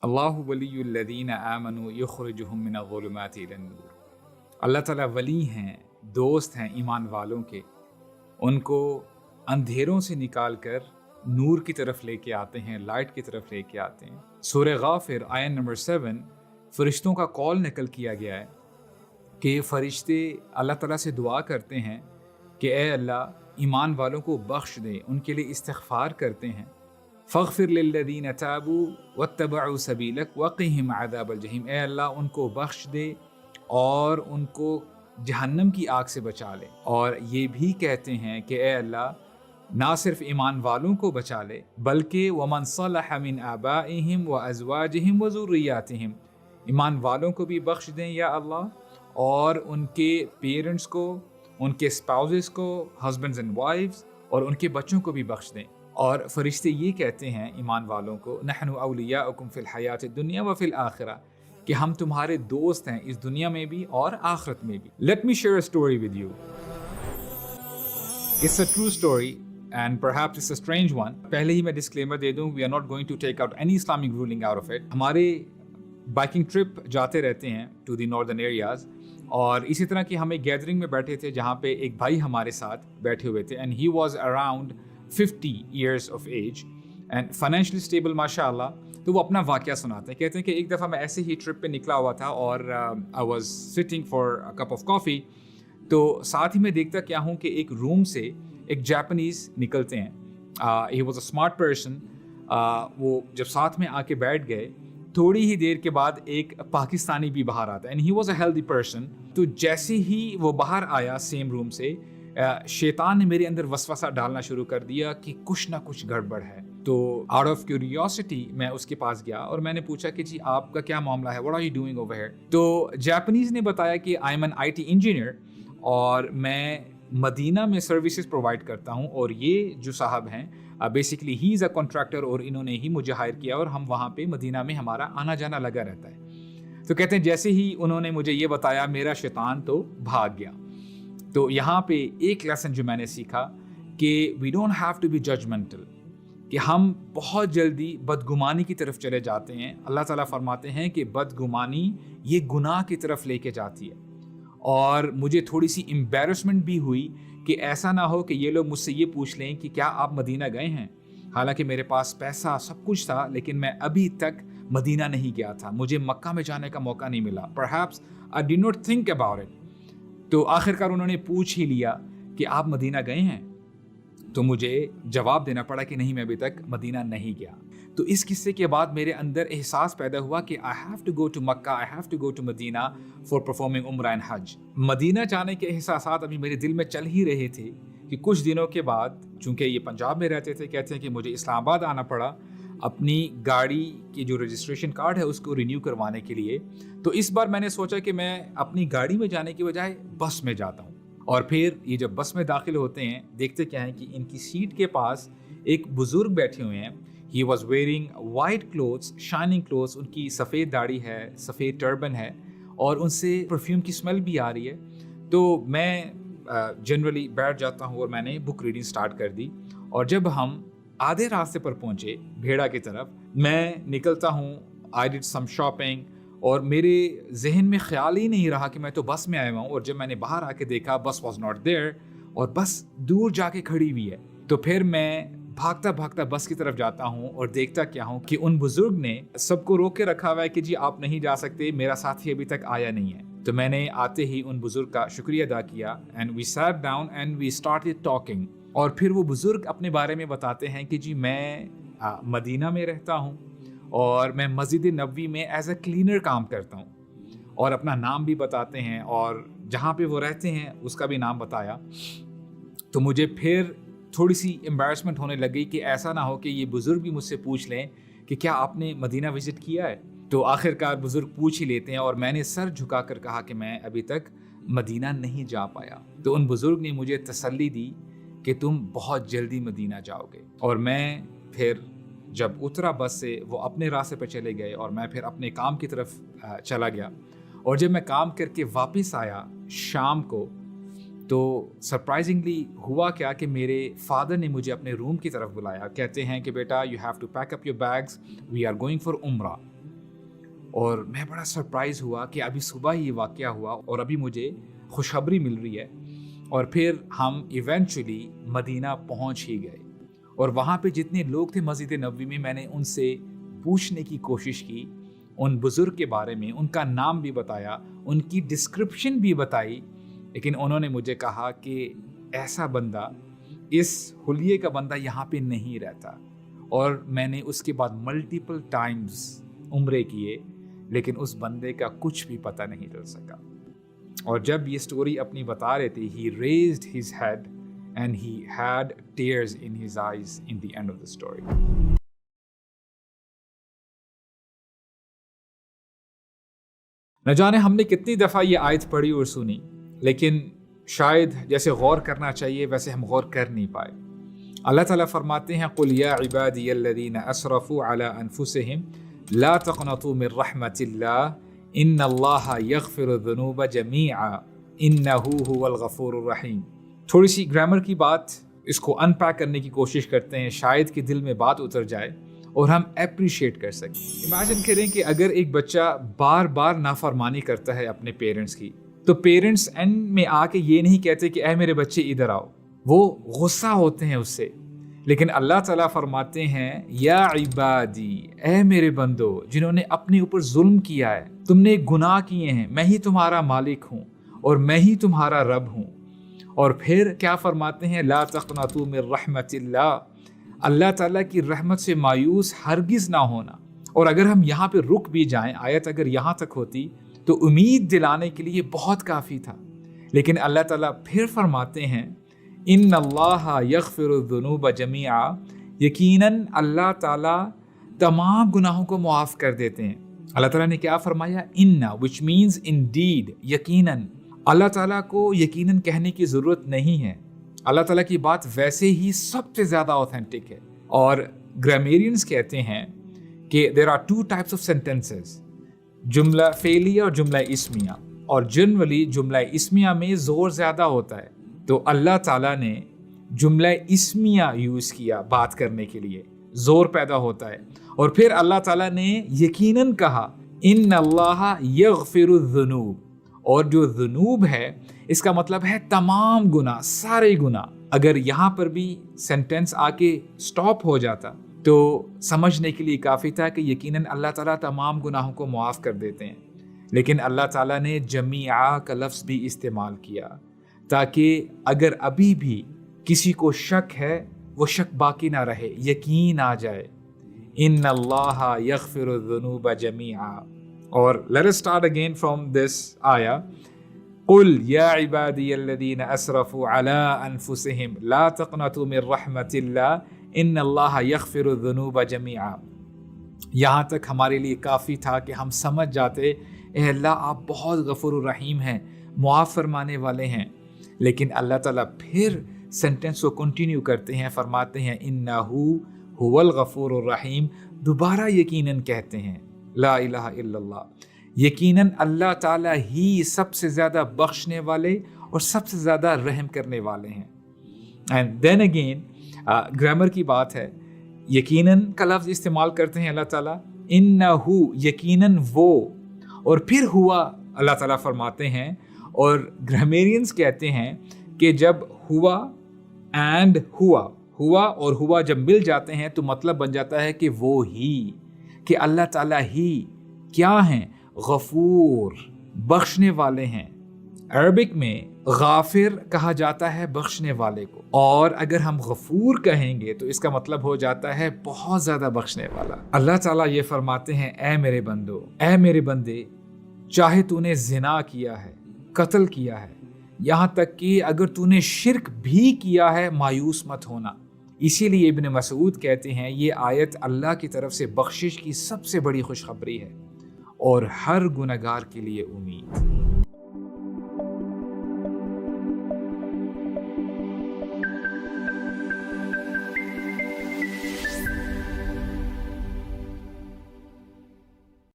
اللہ ولی الذین آمنوا یخرجہم من الظلمات الی النور. اللہ تعالیٰ ولی ہیں، دوست ہیں ایمان والوں کے، ان کو اندھیروں سے نکال کر نور کی طرف لے کے آتے ہیں، لائٹ کی طرف لے کے آتے ہیں. سورہ غافر آیت نمبر 7 فرشتوں کا کال نقل کیا گیا ہے کہ فرشتے اللہ تعالیٰ سے دعا کرتے ہیں کہ اے اللہ ایمان والوں کو بخش دے، ان کے لیے استغفار کرتے ہیں. فاغفر للذین تابوا واتبعوا سبیلک وقہم عذاب الجحیم. اے اللہ ان کو بخش دے اور ان کو جہنم کی آگ سے بچا لے. اور یہ بھی کہتے ہیں کہ اے اللہ نہ صرف ایمان والوں کو بچا لے بلکہ ومن صلح من آبائہم وازواجہم وذریاتہم، ایمان والوں کو بھی بخش دیں یا اللہ، اور ان کے پیرنٹس کو، ان کے اسپاؤزز کو، ہسبینڈز اینڈ وائفز، اور ان کے بچوں کو بھی بخش دیں. اور فرشتے یہ کہتے ہیں ایمان والوں کو نحن اولیاؤکم فی الحیات الدنیا وفی الآخرہ، کہ ہم تمہارے دوست ہیں اس دنیا میں بھی اور آخرت میں بھی. Let me share a story with you. It's a true story and perhaps it's a strange one. پہلے ہی میں ڈسکلیمر دے دوں, we are not going to take out any Islamic ruling out of it. ہمارے biking trip جاتے رہتے ہیں to the northern areas, اور اسی طرح کی ہم ایک گیدرنگ میں بیٹھے تھے جہاں پہ ایک بھائی ہمارے ساتھ بیٹھے ہوئے تھے and he was around 50 years of age and financially stable ماشاء اللہ. تو وہ اپنا واقعہ سناتے ہیں. کہتے ہیں کہ ایک دفعہ میں ایسے ہی ٹرپ پہ نکلا ہوا تھا اور I was sitting for a cup of coffee. تو ساتھ ہی میں دیکھتا کیا ہوں کہ ایک روم سے ایک جاپنیز نکلتے ہیں. he was a smart person. وہ جب ساتھ میں آ کے بیٹھ گئے تھوڑی ہی دیر کے بعد ایک پاکستانی بھی باہر آتا ہے and he was a healthy person. تو جیسے ہی وہ باہر آیا سیم روم سے, شیطان نے میرے اندر وسوسہ ڈالنا شروع کر دیا کہ کچھ نہ کچھ گڑبڑ ہے. تو آؤٹ آف کیوریوسٹی میں اس کے پاس گیا اور میں نے پوچھا کہ جی آپ کا کیا معاملہ ہے, what are you doing over here. تو جاپنیز نے بتایا کہ I am an IT engineer اور میں مدینہ میں سروسز پرووائڈ کرتا ہوں, اور یہ جو صاحب ہیں basically he is a contractor اور انہوں نے ہی مجھے ہائر کیا اور ہم وہاں پہ مدینہ میں ہمارا آنا جانا لگا رہتا ہے. تو کہتے ہیں جیسے ہی انہوں نے مجھے یہ بتایا میرا شیطان تو بھاگ گیا. تو یہاں پہ ایک لیسن جو میں نے سیکھا کہ we don't have to be judgmental, کہ ہم بہت جلدی بدگمانی کی طرف چلے جاتے ہیں. اللہ تعالیٰ فرماتے ہیں کہ بدگمانی یہ گناہ کی طرف لے کے جاتی ہے. اور مجھے تھوڑی سی امبیرسمنٹ بھی ہوئی کہ ایسا نہ ہو کہ یہ لوگ مجھ سے یہ پوچھ لیں کہ کیا آپ مدینہ گئے ہیں, حالانکہ میرے پاس پیسہ سب کچھ تھا لیکن میں ابھی تک مدینہ نہیں گیا تھا, مجھے مکہ میں جانے کا موقع نہیں ملا. Perhaps I did not think about it. تو آخرکار انہوں نے پوچھ ہی لیا کہ آپ مدینہ گئے ہیں, تو مجھے جواب دینا پڑا کہ نہیں میں ابھی تک مدینہ نہیں گیا. تو اس قصے کے بعد میرے اندر احساس پیدا ہوا کہ I have to go to Makkah, I have to go to Medina for performing Umrah and Hajj. مدینہ جانے کے احساسات ابھی میرے دل میں چل ہی رہے تھے کہ کچھ دنوں کے بعد, چونکہ یہ پنجاب میں رہتے تھے, کہتے ہیں کہ مجھے اسلام آباد آنا پڑا اپنی گاڑی کی جو رجسٹریشن کارڈ ہے اس کو رینیو کروانے کے لیے. تو اس بار میں نے سوچا کہ میں اپنی گاڑی میں جانے کی بجائے بس میں جاتا ہوں. اور پھر یہ جب بس میں داخل ہوتے ہیں دیکھتے کیا ہیں کہ ان کی سیٹ کے پاس ایک بزرگ بیٹھے ہوئے ہیں. He was wearing white clothes, shining clothes. ان کی سفید داڑھی ہے, سفید ٹربن ہے, اور ان سے پرفیوم کی اسمیل بھی آ رہی ہے. تو میں جنرلی بیٹھ جاتا ہوں اور میں نے بک ریڈنگ سٹارٹ کر دی. اور جب ہم آدھے راستے پر پہنچے بھیڑا کی طرف, میں نکلتا ہوں, I did some shopping, اور میرے ذہن میں خیال ہی نہیں رہا کہ میں تو بس میں آیا ہوں. اور جب میں نے باہر آ کے دیکھا بس was not there, اور بس دور جا کے کھڑی ہوئی ہے. تو پھر میں بھاگتا بھاگتا بس کی طرف جاتا ہوں اور دیکھتا کیا ہوں کہ ان بزرگ نے سب کو روک کے رکھا ہوا ہے کہ جی آپ نہیں جا سکتے, میرا ساتھی ابھی تک آیا نہیں ہے. تو میں نے آتے ہی ان بزرگ کا شکریہ ادا کیا and we sat down and we started talking. اور پھر وہ بزرگ اپنے بارے میں بتاتے ہیں کہ جی میں مدینہ میں رہتا ہوں اور میں مسجد نبوی میں ایز اے کلینر کام کرتا ہوں, اور اپنا نام بھی بتاتے ہیں اور جہاں پہ وہ رہتے ہیں اس کا بھی نام بتایا. تو مجھے پھر تھوڑی سی امبیرسمنٹ ہونے لگی کہ ایسا نہ ہو کہ یہ بزرگ بھی مجھ سے پوچھ لیں کہ کیا آپ نے مدینہ وزٹ کیا ہے. تو آخرکار بزرگ پوچھ ہی لیتے ہیں, اور میں نے سر جھکا کر کہا کہ میں ابھی تک مدینہ نہیں جا پایا. تو ان بزرگ نے مجھے تسلی دی کہ تم بہت جلدی مدینہ جاؤ گے. اور میں پھر جب اترا بس سے وہ اپنے راستے پہ چلے گئے اور میں پھر اپنے کام کی طرف چلا گیا. اور جب میں کام کر کے واپس آیا شام کو, تو سرپرائزنگلی ہوا کیا کہ میرے فادر نے مجھے اپنے روم کی طرف بلایا. کہتے ہیں کہ بیٹا you have to pack up your bags, we are going for Umrah. اور میں بڑا سرپرائز ہوا کہ ابھی صبح ہی یہ واقعہ ہوا اور ابھی مجھے خوشخبری مل رہی ہے. اور پھر ہم ایونچولی مدینہ پہنچ ہی گئے اور وہاں پہ جتنے لوگ تھے مسجد نبوی میں نے ان سے پوچھنے کی کوشش کی ان بزرگ کے بارے میں, ان کا نام بھی بتایا, ان کی ڈسکرپشن بھی بتائی, لیکن انہوں نے مجھے کہا کہ ایسا بندہ, اس حلیے کا بندہ یہاں پہ نہیں رہتا. اور میں نے اس کے بعد ملٹیپل ٹائمز عمرے کیے لیکن اس بندے کا کچھ بھی پتہ نہیں چل سکا. اور جب یہ سٹوری اپنی بتا رہے تھے, he raised his head and he had tears in his eyes in the end of the story. نہ جانے ہم نے کتنی دفعہ یہ آیت پڑھی اور سنی, لیکن شاید جیسے غور کرنا چاہیے ویسے ہم غور کر نہیں پائے. اللہ تعالیٰ فرماتے ہیں قُلْ يَا عِبَادِيَ الَّذِينَ أَسْرَفُوا عَلَىٰ أَنفُسِهِمْ لَا تَقْنَطُوا مِن رَحْمَةِ اللَّهِ إِنَّ اللَّهَ يَغْفِرُ الذُّنُوبَ جَمِيعًا إِنَّهُ هُوَ الْغَفُورُ الرَّحِيمُ. تھوڑی سی گرامر کی بات, اس کو ان پیک کرنے کی کوشش کرتے ہیں, شاید کہ دل میں بات اتر جائے اور ہم اپریشیٹ کر سکیں. امیجن کریں کہ اگر ایک بچہ بار بار نافرمانی کرتا ہے اپنے پیرنٹس کی, تو پیرنٹس اینڈ میں آ کے یہ نہیں کہتے کہ اے میرے بچے ادھر آؤ, وہ غصہ ہوتے ہیں اس سے. لیکن اللہ تعالیٰ فرماتے ہیں یا عبادی, اے میرے بندو جنہوں نے اپنے اوپر ظلم کیا ہے, تم نے گناہ کیے ہیں, میں ہی تمہارا مالک ہوں اور میں ہی تمہارا رب ہوں. اور پھر کیا فرماتے ہیں لا تقنطوا من رحمت اللہ, اللہ تعالیٰ کی رحمت سے مایوس ہرگز نہ ہونا. اور اگر ہم یہاں پہ رک بھی جائیں, آیت اگر یہاں تک ہوتی تو امید دلانے کے لیے بہت کافی تھا. لیکن اللہ تعالیٰ پھر فرماتے ہیں ان اللہ یغفر الذنوب جمیعا, یقیناً اللہ تعالیٰ تمام گناہوں کو معاف کر دیتے ہیں. اللہ تعالیٰ نے کیا فرمایا, اننا which means indeed, یقیناً. اللہ تعالیٰ کو یقیناً کہنے کی ضرورت نہیں ہے, اللہ تعالیٰ کی بات ویسے ہی سب سے زیادہ اوتھینٹک ہے. اور گرامیرینز کہتے ہیں کہ there are two types of sentences, جملہ فعلیہ اور جملہ اسمیہ. اور جنرلی جملہ اسمیہ میں زور زیادہ ہوتا ہے, تو اللہ تعالیٰ نے جملہ اسمیہ یوز کیا بات کرنے کے لیے, زور پیدا ہوتا ہے. اور پھر اللہ تعالیٰ نے یقیناً کہا ان اللہ یغفر الذنوب, اور جو ذنوب ہے اس کا مطلب ہے تمام گناہ, سارے گناہ. اگر یہاں پر بھی سینٹینس آ کے سٹاپ ہو جاتا تو سمجھنے کے لیے کافی تھا کہ یقیناً اللہ تعالیٰ تمام گناہوں کو معاف کر دیتے ہیں. لیکن اللہ تعالیٰ نے جمیعہ کا لفظ بھی استعمال کیا تاکہ اگر ابھی بھی کسی کو شک ہے وہ شک باقی نہ رہے, یقین آ جائے. ان اللہ یغفر الذنوب جمیعا. اور let us start again from this ayah. قل یا عبادی الذین اسرفوا علی انفسہم لا تقنطوا من رحمت اللہ ان اللہ یغفر الذنوب جمیعا. یہاں تک ہمارے لیے کافی تھا کہ ہم سمجھ جاتے اے اللہ آپ بہت غفور الرحیم ہیں, معاف فرمانے والے ہیں. لیکن اللہ تعالیٰ پھر سینٹینس کو کنٹینیو کرتے ہیں, فرماتے ہیں انہو هو الغفور الرحیم. دوبارہ یقیناً کہتے ہیں لا الہ الا اللہ, یقیناً اللہ تعالیٰ ہی سب سے زیادہ بخشنے والے اور سب سے زیادہ رحم کرنے والے ہیں. اینڈ دین اگین گرامر کی بات ہے, یقیناً کا لفظ استعمال کرتے ہیں اللہ تعالیٰ, انہو یقیناً وہ, اور پھر ہوا اللہ تعالیٰ فرماتے ہیں. اور گرامیرینز کہتے ہیں کہ جب ہوا اینڈ ہوا اور ہوا جب مل جاتے ہیں تو مطلب بن جاتا ہے کہ وہ ہی, کہ اللہ تعالیٰ ہی کیا ہیں, غفور, بخشنے والے ہیں. عربک میں غافر کہا جاتا ہے بخشنے والے کو, اور اگر ہم غفور کہیں گے تو اس کا مطلب ہو جاتا ہے بہت زیادہ بخشنے والا. اللہ تعالیٰ یہ فرماتے ہیں اے میرے بندو, اے میرے بندے, چاہے تو نے زنا کیا ہے, قتل کیا ہے, یہاں تک کہ اگر تو نے شرک بھی کیا ہے, مایوس مت ہونا. اسی لیے ابن مسعود کہتے ہیں یہ آیت اللہ کی طرف سے بخشش کی سب سے بڑی خوشخبری ہے اور ہر گنہگار کے لیے امید.